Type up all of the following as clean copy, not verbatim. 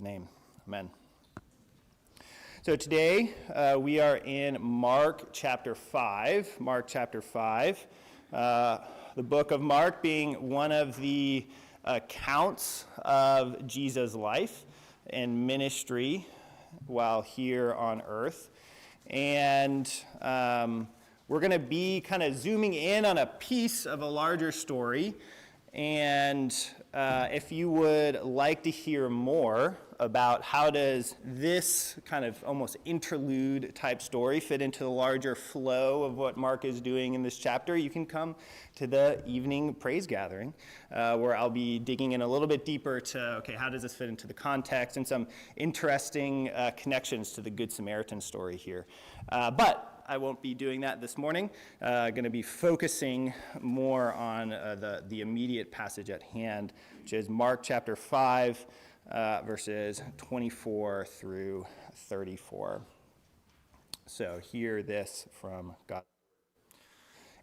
his name. Amen. So today we are in Mark chapter 5. Mark chapter 5. The book of Mark being one of the accounts of Jesus' life and ministry while here on earth. And we're going to be kind of zooming in on a piece of a larger story. And if you would like to hear more about how does this kind of almost interlude type story fit into the larger flow of what Mark is doing in this chapter, you can come to the evening praise gathering where I'll be digging in a little bit deeper to, okay, how does this fit into the context and some interesting connections to the Good Samaritan story here. But I won't be doing that this morning. Going to be focusing more on the immediate passage at hand, which is Mark chapter 5, verses 24 through 34. So hear this from God.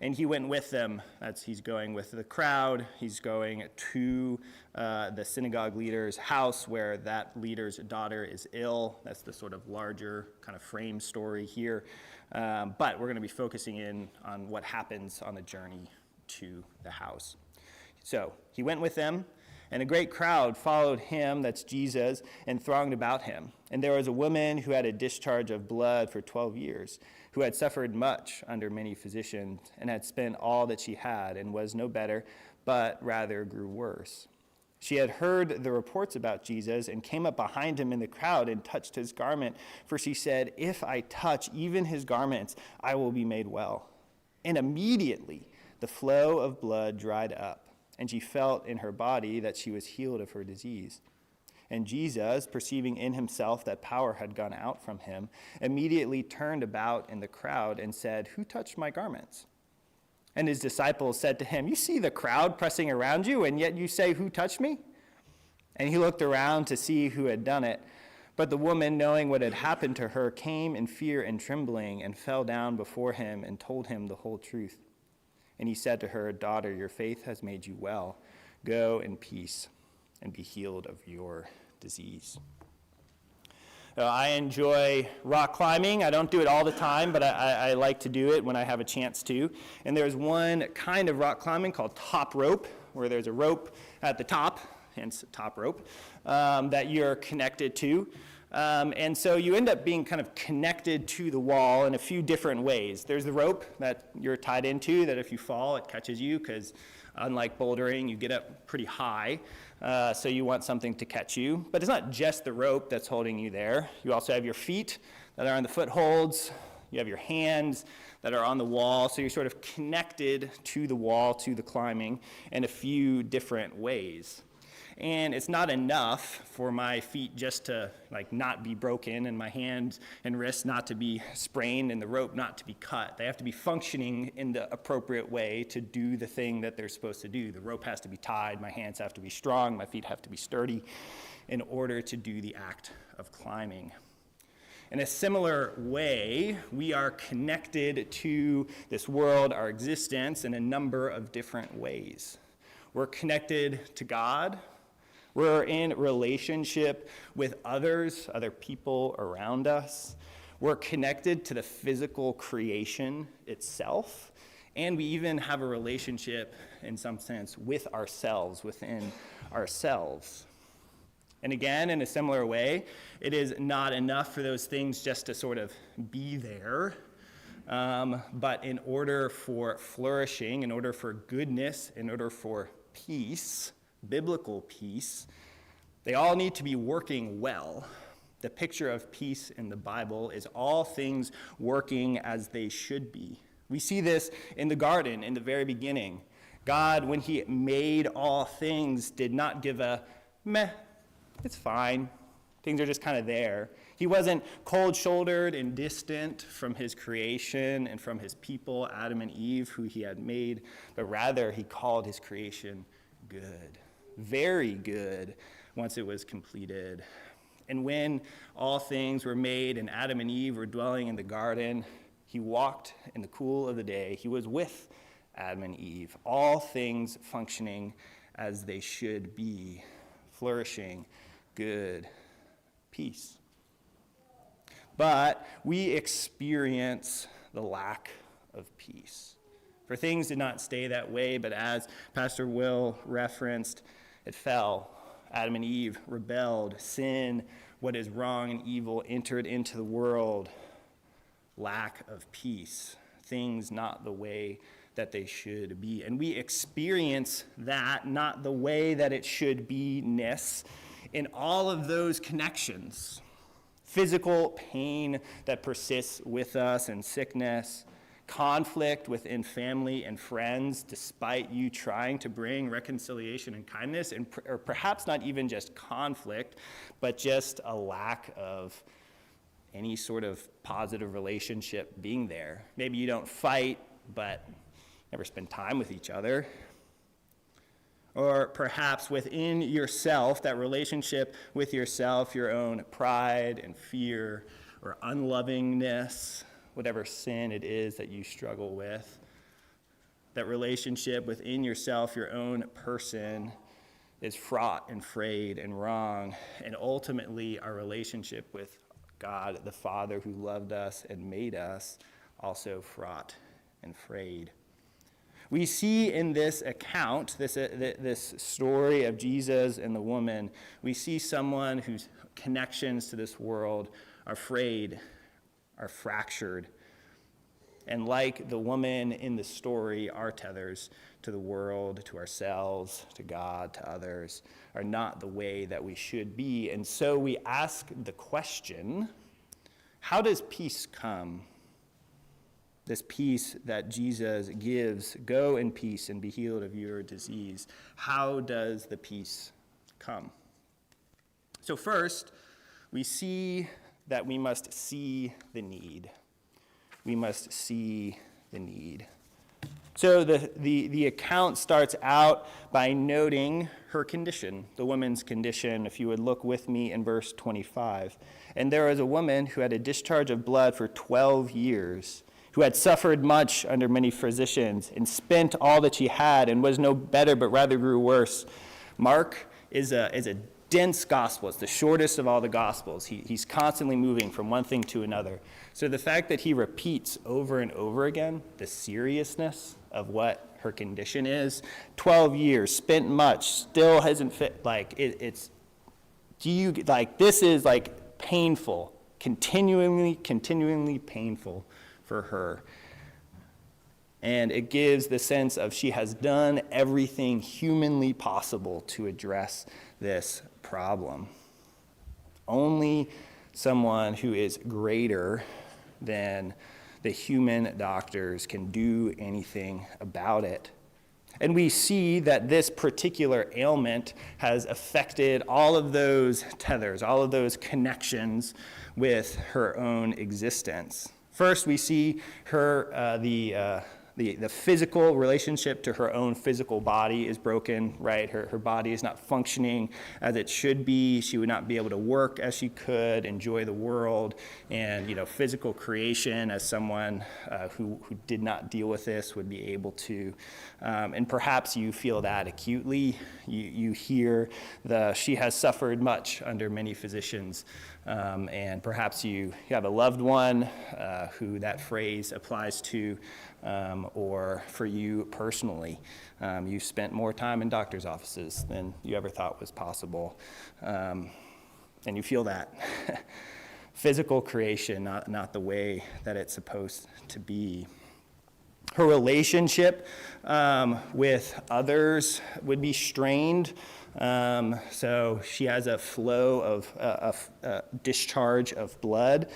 And he went with them. He's going with the crowd. He's going to the synagogue leader's house where that leader's daughter is ill. That's the sort of larger kind of frame story here. But we're going to be focusing in on what happens on the journey to the house. So he went with them, and a great crowd followed him, that's Jesus, and thronged about him. And there was a woman who had a discharge of blood for 12 years, who had suffered much under many physicians, and had spent all that she had, and was no better, but rather grew worse. She had heard the reports about Jesus, and came up behind him in the crowd, and touched his garment. For she said, "If I touch even his garments, I will be made well." And immediately the flow of blood dried up, and she felt in her body that she was healed of her disease. And Jesus, perceiving in himself that power had gone out from him, immediately turned about in the crowd and said, "Who touched my garments?" And his disciples said to him, "You see the crowd pressing around you, and yet you say, 'Who touched me?'" And he looked around to see who had done it. But the woman, knowing what had happened to her, came in fear and trembling, and fell down before him and told him the whole truth. And he said to her, "Daughter, your faith has made you well. Go in peace and be healed of your disease." I enjoy rock climbing. I don't do it all the time, but I like to do it when I have a chance to. And there's one kind of rock climbing called top rope, where there's a rope at the top, hence top rope, that you're connected to. And so you end up being kind of connected to the wall in a few different ways. There's the rope that you're tied into, that if you fall, it catches you, because unlike bouldering, you get up pretty high, so you want something to catch you. But it's not just the rope that's holding you there. You also have your feet that are on the footholds. You have your hands that are on the wall, so you're sort of connected to the wall, to the climbing, in a few different ways. And it's not enough for my feet just to not be broken, and my hands and wrists not to be sprained, and the rope not to be cut. They have to be functioning in the appropriate way to do the thing that they're supposed to do. The rope has to be tied, my hands have to be strong, my feet have to be sturdy in order to do the act of climbing. In a similar way, we are connected to this world, our existence, in a number of different ways. We're connected to God. We're in relationship with others, other people around us. We're connected to the physical creation itself. And we even have a relationship, in some sense, with ourselves, within ourselves. And again, in a similar way, it is not enough for those things just to sort of be there. But in order for flourishing, in order for goodness, in order for peace, biblical peace, they all need to be working well. The picture of peace in the Bible is all things working as they should be. We see this in the garden in the very beginning. God, when he made all things, did not give a meh, it's fine. Things are just kind of there. He wasn't cold-shouldered and distant from his creation and from his people, Adam and Eve, who he had made, but rather he called his creation good. Very good once it was completed. And when all things were made and Adam and Eve were dwelling in the garden, he walked in the cool of the day. He was with Adam and Eve, all things functioning as they should be, flourishing, good, peace. But we experience the lack of peace. For things did not stay that way, but as Pastor Will referenced, it fell. Adam and Eve rebelled. Sin, what is wrong and evil, entered into the world. Lack of peace. Things not the way that they should be. And we experience that, not the way that it should be-ness, in all of those connections. Physical pain that persists with us and sickness, conflict within family and friends, despite you trying to bring reconciliation and kindness, or perhaps not even just conflict, but just a lack of any sort of positive relationship being there. Maybe you don't fight, but never spend time with each other. Or perhaps within yourself, that relationship with yourself, your own pride and fear or unlovingness, whatever sin it is that you struggle with. That relationship within yourself, your own person, is fraught and frayed and wrong. And ultimately, our relationship with God, the Father who loved us and made us, also fraught and frayed. We see in this account, this story of Jesus and the woman, we see someone whose connections to this world are frayed, are fractured. And like the woman in the story, our tethers to the world, to ourselves, to God, to others, are not the way that we should be. And so we ask the question, how does peace come? This peace that Jesus gives, go in peace and be healed of your disease. How does the peace come? So first, we see that we must see the need. We must see the need. So the account starts out by noting her condition, the woman's condition, if you would look with me in verse 25. And there was a woman who had a discharge of blood for 12 years, who had suffered much under many physicians, and spent all that she had, and was no better, but rather grew worse. Mark is a dense gospel. It's the shortest of all the gospels. He's constantly moving from one thing to another. So the fact that he repeats over and over again the seriousness of what her condition is, 12 years, spent much, still hasn't fit, this is like painful, continually painful for her. And it gives the sense of she has done everything humanly possible to address this problem. Only someone who is greater than the human doctors can do anything about it. And we see that this particular ailment has affected all of those tethers, all of those connections with her own existence. First, we see her, the physical relationship to her own physical body is broken, right? Her body is not functioning as it should be. She would not be able to work as she could, enjoy the world, and physical creation as someone who did not deal with this would be able to. And perhaps you feel that acutely. You hear she has suffered much under many physicians. And perhaps you have a loved one who that phrase applies to, or for you personally, you've spent more time in doctor's offices than you ever thought was possible, and you feel that. Physical creation, not the way that it's supposed to be. Her relationship with others would be strained. So she has a flow of discharge of blood,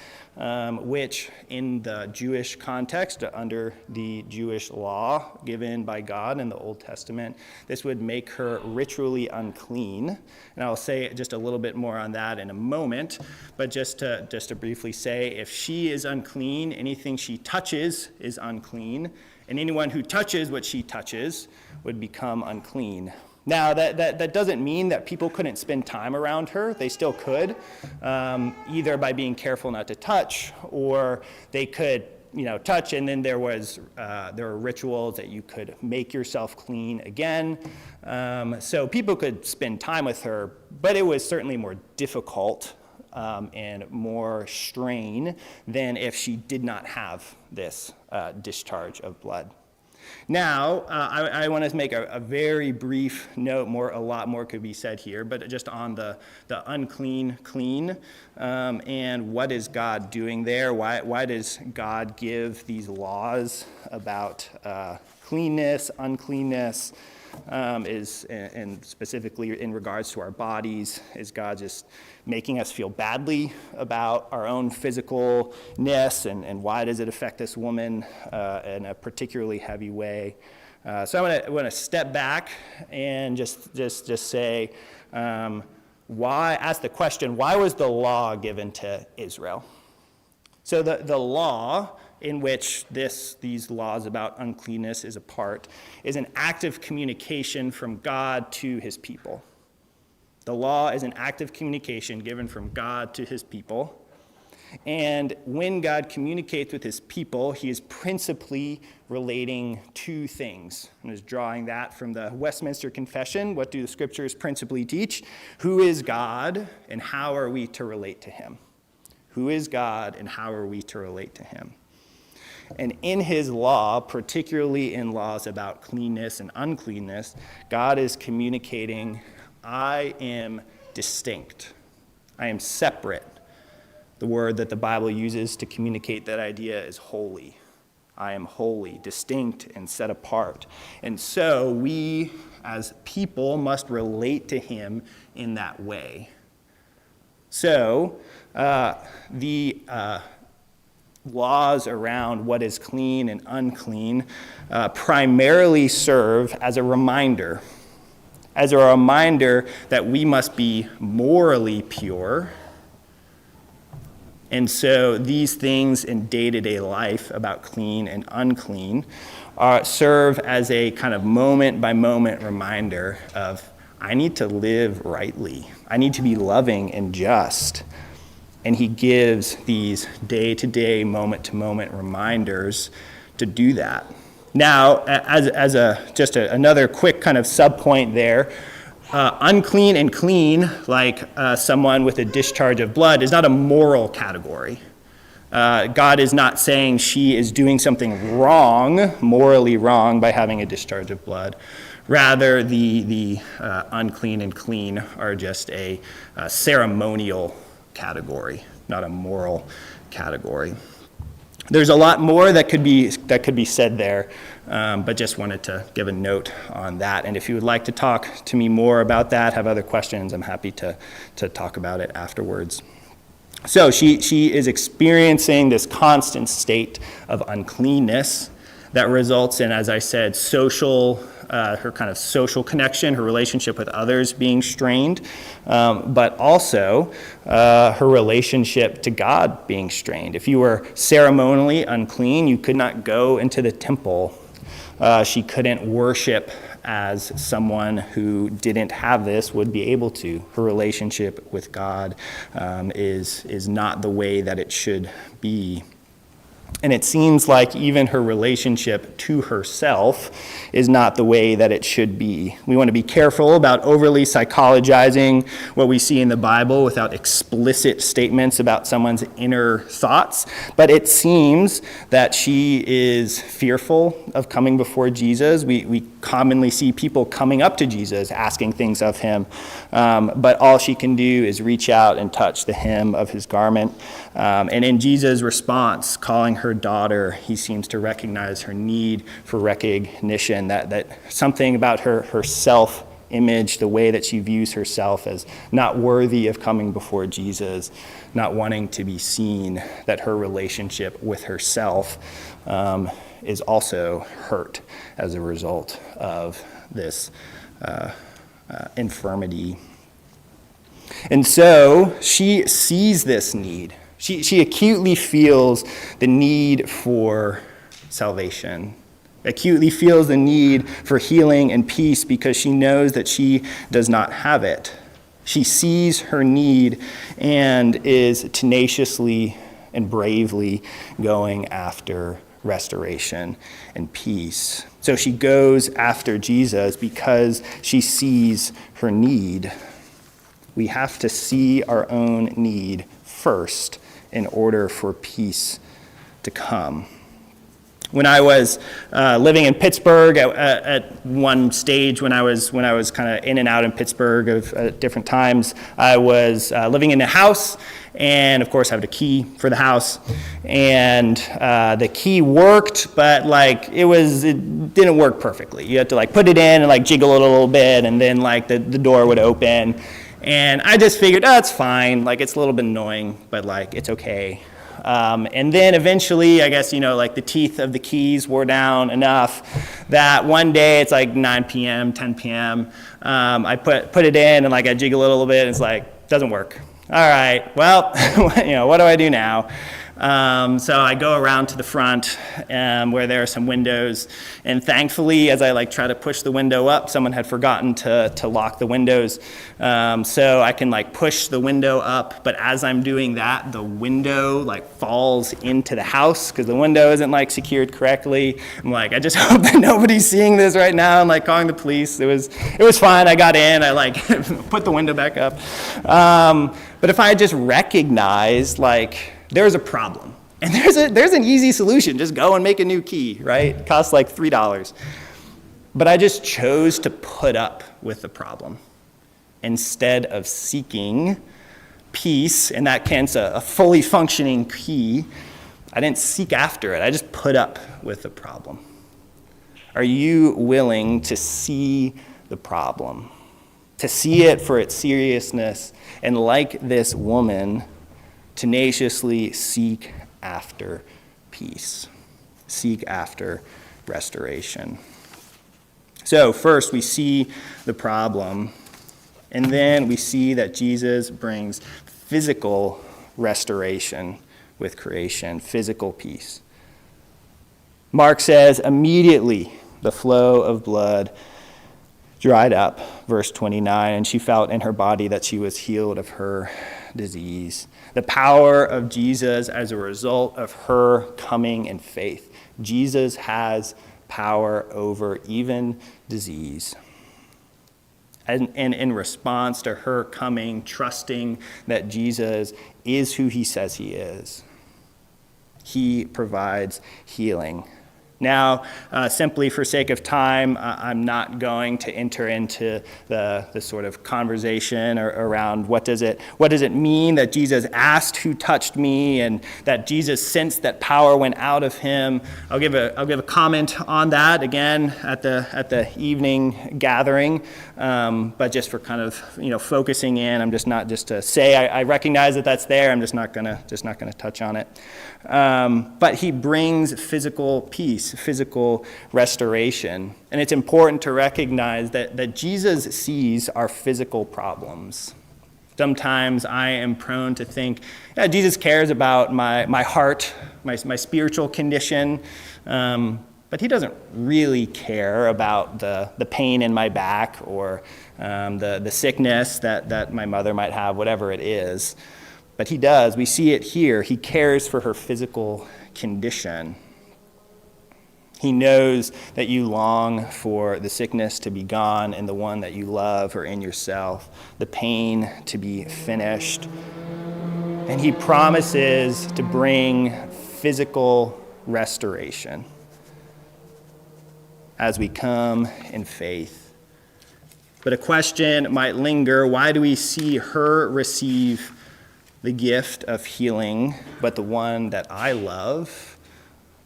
which in the Jewish context, under the Jewish law given by God in the Old Testament, this would make her ritually unclean. And I'll say just a little bit more on that in a moment, but just to briefly say, if she is unclean, anything she touches is unclean, and anyone who touches what she touches would become unclean. Now, that doesn't mean that people couldn't spend time around her. They still could, either by being careful not to touch, or they could, touch, and then there were rituals that you could make yourself clean again. So people could spend time with her, but it was certainly more difficult and more strain than if she did not have this discharge of blood. Now, I want to make a very brief note. A lot more could be said here, but just on the unclean, clean, and what is God doing there? Why does God give these laws about cleanness, uncleanness, and specifically in regards to our bodies? Is God just making us feel badly about our own physicalness, and why does it affect this woman in a particularly heavy way? So I want to step back and just say, ask the question, why was the law given to Israel? So the law in which these laws about uncleanness is a part is an active communication from God to his people. The law is an active communication given from God to his people. And when God communicates with his people, he is principally relating two things. I was drawing that from the Westminster Confession. What do the scriptures principally teach? Who is God, and how are we to relate to him? Who is God, and how are we to relate to him? And in his law, particularly in laws about cleanness and uncleanness, God is communicating, I am distinct. I am separate. The word that the Bible uses to communicate that idea is holy. I am holy, distinct, and set apart. And so we, as people, must relate to him in that way. So the laws around what is clean and unclean primarily serve as a reminder that we must be morally pure. And so these things in day-to-day life about clean and unclean serve as a kind of moment-by-moment reminder of, I need to live rightly. I need to be loving and just. And he gives these day-to-day, moment-to-moment reminders to do that. Now, as another quick kind of sub-point there, unclean and clean, like someone with a discharge of blood, is not a moral category. God is not saying she is doing something wrong, morally wrong, by having a discharge of blood. Rather, the unclean and clean are just a ceremonial category, not a moral category. There's a lot more that could be said there, but just wanted to give a note on that. And if you would like to talk to me more about that, have other questions, I'm happy to talk about it afterwards. So she is experiencing this constant state of uncleanness that results in, as I said, her kind of social connection, her relationship with others being strained, but also her relationship to God being strained. If you were ceremonially unclean, you could not go into the temple. She couldn't worship as someone who didn't have this would be able to. Her relationship with God is not the way that it should be. And it seems like even her relationship to herself is not the way that it should be. We want to be careful about overly psychologizing what we see in the Bible without explicit statements about someone's inner thoughts. But it seems that she is fearful of coming before Jesus. We commonly see people coming up to Jesus asking things of him. But all she can do is reach out and touch the hem of his garment. And in Jesus' response, calling her daughter, he seems to recognize her need for recognition, that something about her self-image, the way that she views herself as not worthy of coming before Jesus, not wanting to be seen, that her relationship with herself is also hurt as a result of this infirmity. And so she sees this need. She acutely feels the need for salvation, acutely feels the need for healing and peace because she knows that she does not have it. She sees her need and is tenaciously and bravely going after restoration and peace. So she goes after Jesus because she sees her need. We have to see our own need first in order for peace to come. When I was living in Pittsburgh at one stage, when I was kind of in and out in Pittsburgh at different times, I was living in a house, and of course I had a key for the house, and the key worked, but like it didn't work perfectly. You had to like put it in and like jiggle it a little bit, and then like the door would open, and I just figured, oh, it's fine, like it's a little bit annoying, but like it's okay. And then eventually, I guess, like the teeth of the keys wore down enough that one day it's like 9 p.m., 10 p.m. I put it in and like I jiggle it a little bit and it's like, doesn't work. All right, well, what do I do now? So I go around to the front where there are some windows, and thankfully, as I like try to push the window up, someone had forgotten to lock the windows. So I can like push the window up, but as I'm doing that, the window like falls into the house because the window isn't like secured correctly. I'm like, I just hope that nobody's seeing this right now. I'm like calling the police. It was fine. I got in. I like put the window back up. But if I just recognized like there's a problem, and there's an easy solution. Just go and make a new key, right? It costs like $3. But I just chose to put up with the problem instead of seeking peace, in that sense, a fully functioning key. I didn't seek after it. I just put up with the problem. Are you willing to see the problem, to see it for its seriousness, and like this woman, tenaciously seek after peace, seek after restoration? So first we see the problem, and then we see that Jesus brings physical restoration with creation, physical peace. Mark says, immediately the flow of blood dried up, verse 29, and she felt in her body that she was healed of her disease. The power of Jesus as a result of her coming in faith. Jesus has power over even disease. And in response to her coming, trusting that Jesus is who he says he is, he provides healing. Now, simply for sake of time, I'm not going to enter into the sort of conversation around what does it mean that Jesus asked who touched me, and that Jesus sensed that power went out of him. I'll give a comment on that again at the evening gathering, but just for kind of focusing in, I'm just to say I recognize that that's there. I'm just not gonna touch on it. But he brings physical peace, physical restoration. And it's important to recognize that Jesus sees our physical problems. Sometimes I am prone to think, yeah, Jesus cares about my heart, my spiritual condition, but he doesn't really care about the pain in my back or the sickness that my mother might have, whatever it is. But he does. We see it here. He cares for her physical condition. He knows that you long for the sickness to be gone in the one that you love or in yourself, the pain to be finished. And he promises to bring physical restoration as we come in faith. But a question might linger: why do we see her receive the gift of healing, but the one that I love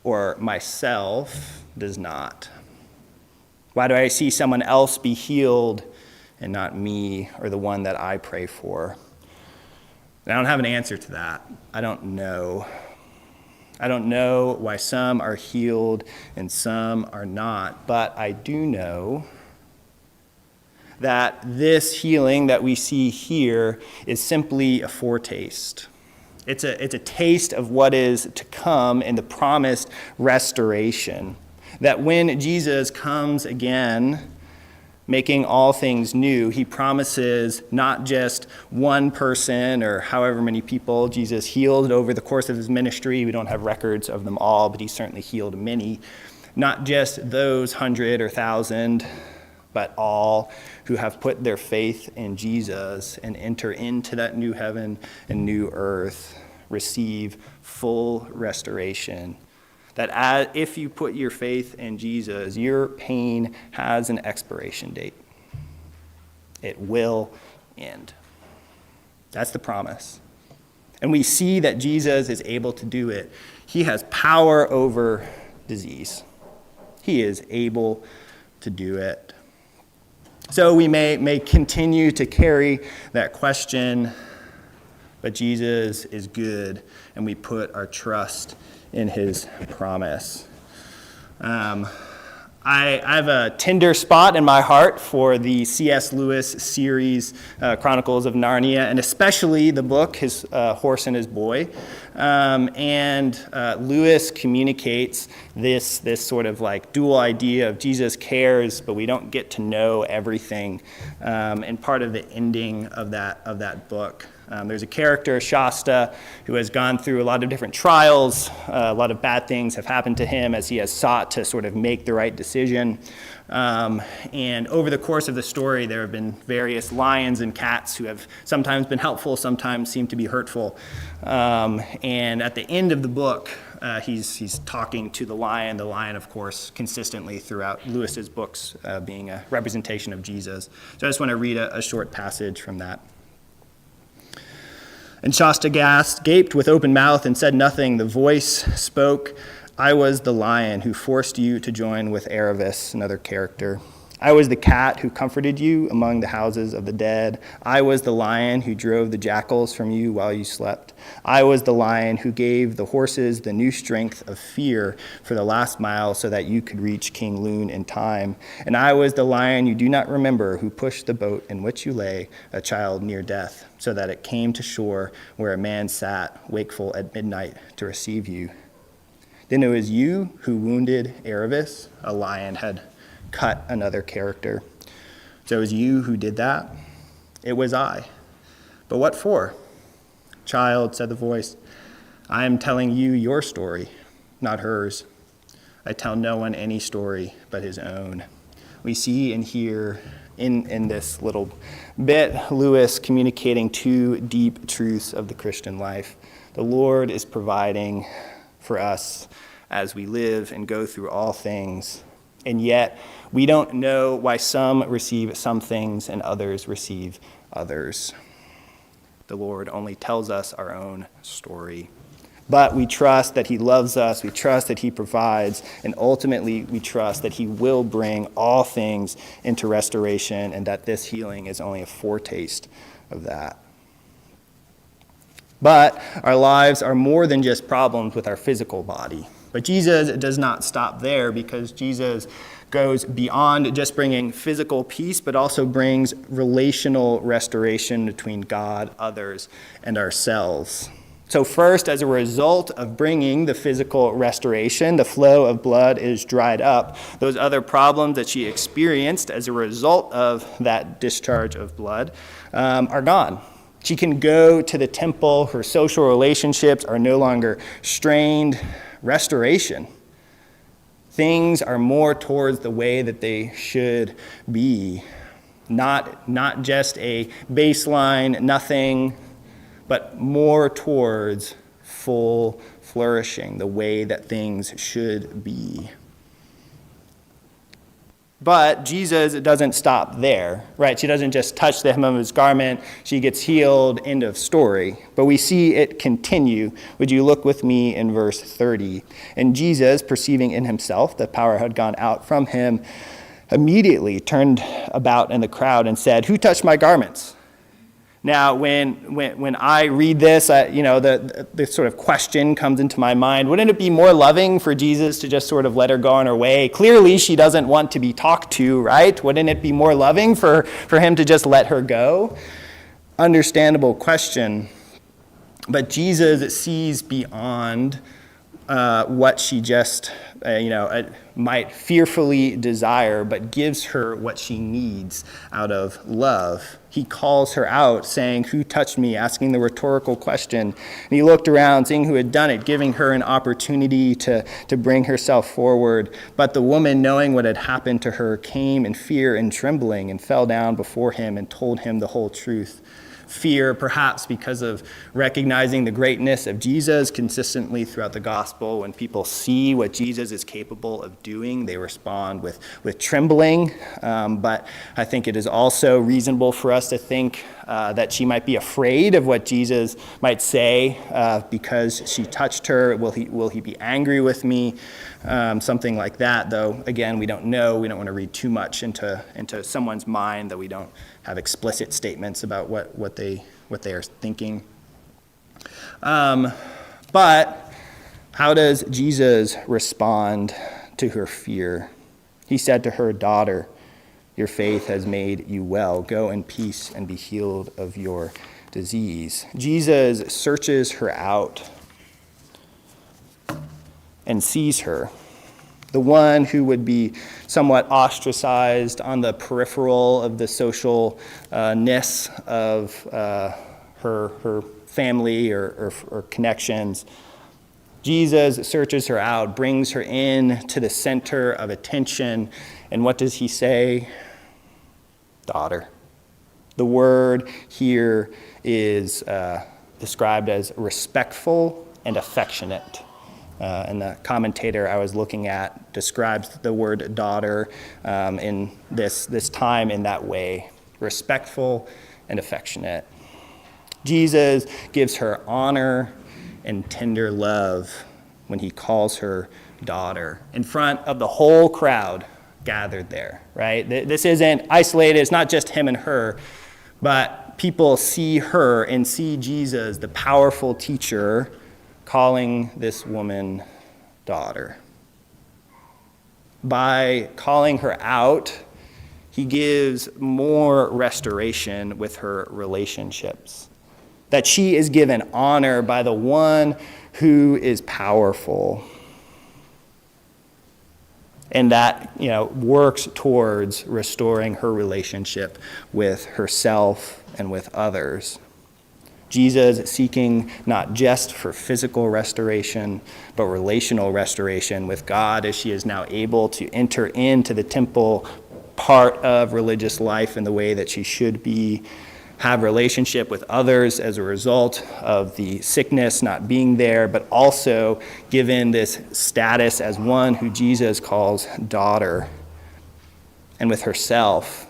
or myself does not? Why do I see someone else be healed and not me or the one that I pray for? And I don't have an answer to that. I don't know. I don't know why some are healed and some are not, but I do know that this healing that we see here is simply a foretaste. It's a taste of what is to come in the promised restoration. That when Jesus comes again, making all things new, he promises not just one person or however many people Jesus healed over the course of his ministry. We don't have records of them all, but he certainly healed many. Not just those 100 or 1,000, but all who have put their faith in Jesus and enter into that new heaven and new earth receive full restoration. That if you put your faith in Jesus, your pain has an expiration date. It will end. That's the promise. And we see that Jesus is able to do it. He has power over disease. He is able to do it. So we may continue to carry that question, but Jesus is good, and we put our trust in his promise. I have a tender spot in my heart for the C.S. Lewis series, Chronicles of Narnia, and especially the book, His Horse and His Boy. Lewis communicates this sort of like dual idea of Jesus cares, but we don't get to know everything. And part of the ending of that book. There's a character, Shasta, who has gone through a lot of different trials. A lot of bad things have happened to him as he has sought to sort of make the right decision. And over the course of the story, there have been various lions and cats who have sometimes been helpful, sometimes seem to be hurtful. And at the end of the book, he's talking to the lion, of course, consistently throughout Lewis's books being a representation of Jesus. So I just want to read a short passage from that. And Shasta gaped with open mouth and said nothing. The voice spoke, "I was the lion who forced you to join with Aravis," another character. "I was the cat who comforted you among the houses of the dead. I was the lion who drove the jackals from you while you slept. I was the lion who gave the horses the new strength of fear for the last mile so that you could reach King Loon in time. And I was the lion you do not remember who pushed the boat in which you lay, a child near death, so that it came to shore where a man sat, wakeful at midnight, to receive you. Then it was you who wounded Aravis," a lion had cut another character. "So it was you who did that?" "It was I." "But what for?" "Child," said the voice, "I am telling you your story, not hers. I tell no one any story but his own." We see and hear in this little bit Lewis communicating two deep truths of the Christian life. The Lord is providing for us as we live and go through all things. And yet, we don't know why some receive some things and others receive others. The Lord only tells us our own story. But we trust that he loves us, we trust that he provides, and ultimately we trust that he will bring all things into restoration and that this healing is only a foretaste of that. But our lives are more than just problems with our physical body. But Jesus does not stop there, because Jesus goes beyond just bringing physical peace, but also brings relational restoration between God, others, and ourselves. So first, as a result of bringing the physical restoration, the flow of blood is dried up. Those other problems that she experienced as a result of that discharge of blood are gone. She can go to the temple. Her social relationships are no longer strained. Restoration. Things are more towards the way that they should be. Not just a baseline, nothing, but more towards full flourishing, the way that things should be. But Jesus doesn't stop there, right? She doesn't just touch the hem of his garment. She gets healed, end of story. But we see it continue. Would you look with me in verse 30? And Jesus, perceiving in himself that power had gone out from him, immediately turned about in the crowd and said, "Who touched my garments?" Now, when I read this, the sort of question comes into my mind, wouldn't it be more loving for Jesus to just sort of let her go on her way? Clearly, she doesn't want to be talked to, right? Wouldn't it be more loving for him to just let her go? Understandable question. But Jesus sees beyond what she just, might fearfully desire, but gives her what she needs out of love. He calls her out, saying, "Who touched me?" asking the rhetorical question. And he looked around, seeing who had done it, giving her an opportunity to bring herself forward. But the woman, knowing what had happened to her, came in fear and trembling and fell down before him and told him the whole truth. Fear, perhaps because of recognizing the greatness of Jesus consistently throughout the gospel. When people see what Jesus is capable of doing, they respond with trembling. But I think it is also reasonable for us to think that she might be afraid of what Jesus might say because she touched her. Will he be angry with me? Something like that, though, again, we don't know. We don't want to read too much into someone's mind that we don't have explicit statements about what they are thinking. But how does Jesus respond to her fear? He said to her, "Daughter, your faith has made you well. Go in peace and be healed of your disease." Jesus searches her out and sees her, the one who would be somewhat ostracized on the peripheral of the socialness of her family or connections. Jesus searches her out, brings her in to the center of attention, and what does he say? Daughter. The word here is described as respectful and affectionate. And the commentator I was looking at describes the word daughter in this time in that way, respectful and affectionate. Jesus gives her honor and tender love when he calls her daughter in front of the whole crowd gathered there, right? This isn't isolated. It's not just him and her, but people see her and see Jesus, the powerful teacher, calling this woman daughter. By calling her out, he gives more restoration with her relationships. That she is given honor by the one who is powerful. And that, works towards restoring her relationship with herself and with others. Jesus seeking not just for physical restoration, but relational restoration with God, as she is now able to enter into the temple part of religious life in the way that she should be, have relationship with others as a result of the sickness not being there, but also given this status as one who Jesus calls daughter, and with herself,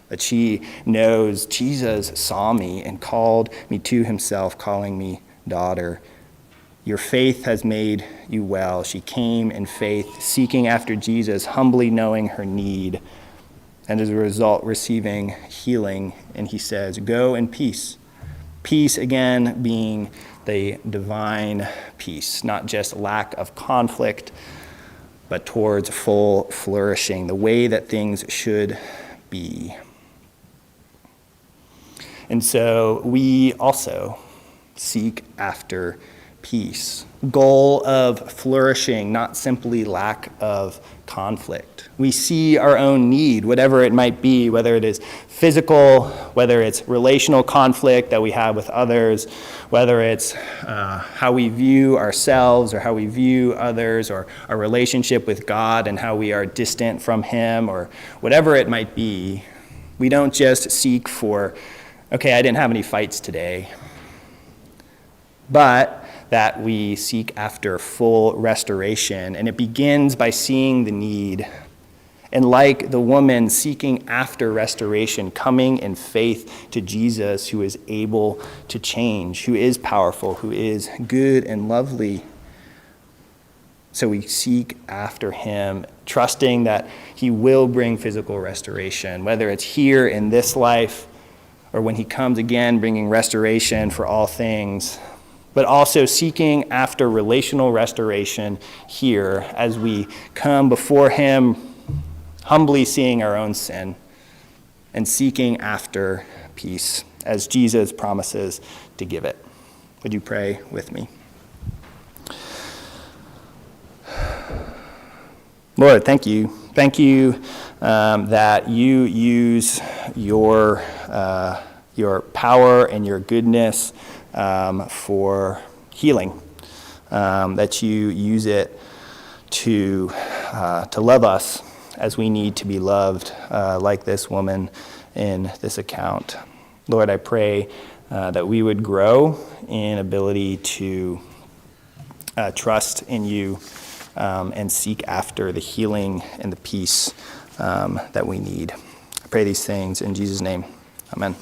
that she knows Jesus saw me and called me to himself, calling me daughter. Your faith has made you well. She came in faith, seeking after Jesus, humbly knowing her need, and as a result receiving healing. And he says, go in peace. Peace, again, being the divine peace, not just lack of conflict, but towards full flourishing, the way that things should be. And so we also seek after peace. Goal of flourishing, not simply lack of conflict. We see our own need, whatever it might be, whether it is physical, whether it's relational conflict that we have with others, whether it's how we view ourselves or how we view others, or our relationship with God and how we are distant from him, or whatever it might be. We don't just seek for, okay, I didn't have any fights today, but that we seek after full restoration. And it begins by seeing the need. And like the woman seeking after restoration, coming in faith to Jesus, who is able to change, who is powerful, who is good and lovely. So we seek after him, trusting that he will bring physical restoration, whether it's here in this life or when he comes again, bringing restoration for all things, but also seeking after relational restoration here as we come before him, humbly seeing our own sin and seeking after peace as Jesus promises to give it. Would you pray with me? Lord, thank you. Thank you that you use your power and your goodness for healing, that you use it to love us as we need to be loved, like this woman in this account. Lord, I pray that we would grow in ability to trust in you and seek after the healing and the peace that we need. I pray these things in Jesus' name. Amen.